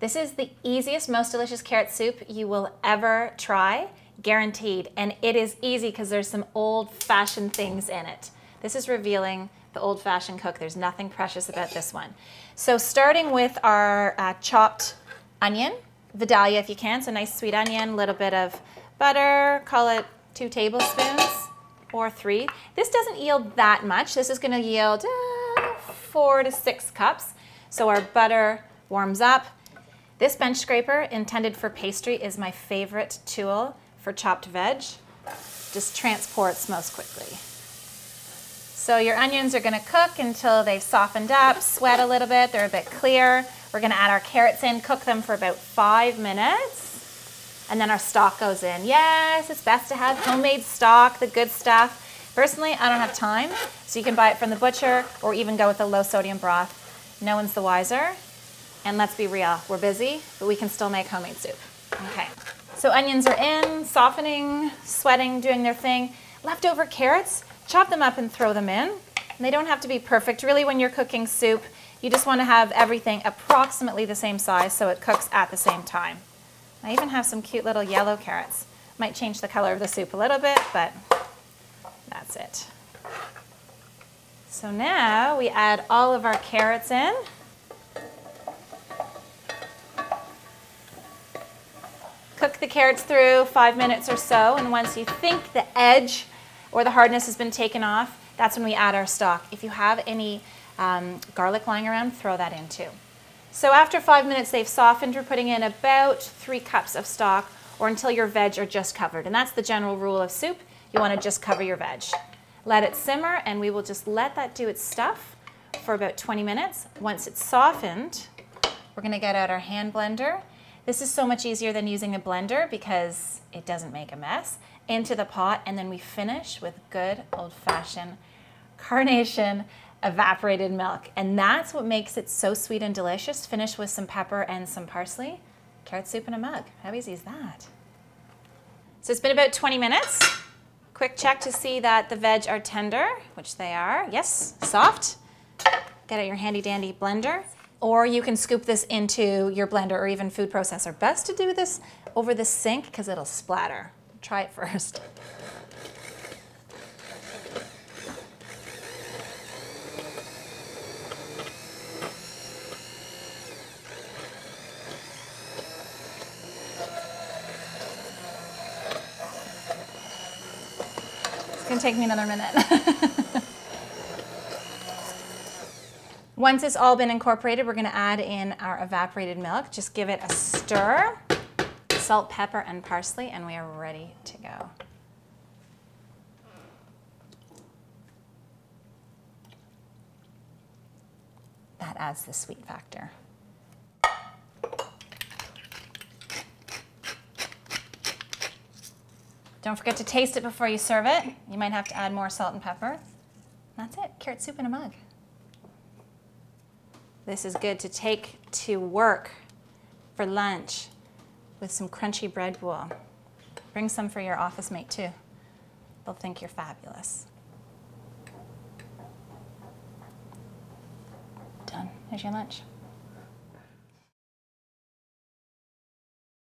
This is the easiest, most delicious carrot soup you will ever try, guaranteed. And it is easy because there's some old-fashioned things in it. This is revealing the old-fashioned cook. There's nothing precious about this one. So starting with our chopped onion, Vidalia if you can, so nice sweet onion, a little bit of butter, call it 2 tablespoons or 3. This doesn't yield that much. This is going to yield 4 to 6 cups. So our butter warms up. This bench scraper, intended for pastry, is my favorite tool for chopped veg. Just transports most quickly. So your onions are going to cook until they've softened up, sweat a little bit, they're a bit clear. We're going to add our carrots in, cook them for about 5 minutes, and then our stock goes in. Yes, it's best to have homemade stock, the good stuff. Personally, I don't have time, so you can buy it from the butcher or even go with the low sodium broth. No one's the wiser. And let's be real, we're busy, but we can still make homemade soup. Okay, so onions are in, softening, sweating, doing their thing. Leftover carrots, chop them up and throw them in. And they don't have to be perfect. Really, when you're cooking soup, you just want to have everything approximately the same size so it cooks at the same time. I even have some cute little yellow carrots. Might change the color of the soup a little bit, but that's it. So now we add all of our carrots in. Cook the carrots through 5 minutes or so, and once you think the edge or the hardness has been taken off, that's when we add our stock. If you have any garlic lying around, throw that in too. So after 5 minutes they've softened, we're putting in about 3 cups of stock, or until your veg are just covered. And that's the general rule of soup. You want to just cover your veg. Let it simmer, and we will just let that do its stuff for about 20 minutes. Once it's softened, we're going to get out our hand blender. This is so much easier than using a blender because it doesn't make a mess. Into the pot, and then we finish with good old-fashioned carnation evaporated milk. And that's what makes it so sweet and delicious. Finish with some pepper and some parsley. Carrot soup in a mug. How easy is that? So it's been about 20 minutes. Quick check to see that the veg are tender, which they are. Yes, soft. Get out your handy dandy blender. Or you can scoop this into your blender or even food processor. Best to do this over the sink because it'll splatter. Try it first. It's going to take me another minute. Once it's all been incorporated, we're going to add in our evaporated milk. Just give it a stir. Salt, pepper, and parsley, and we are ready to go. That adds the sweet factor. Don't forget to taste it before you serve it. You might have to add more salt and pepper. That's it, carrot soup in a mug. This is good to take to work for lunch with some crunchy bread bowl. Bring some for your office mate too. They'll think you're fabulous. Done. Here's your lunch.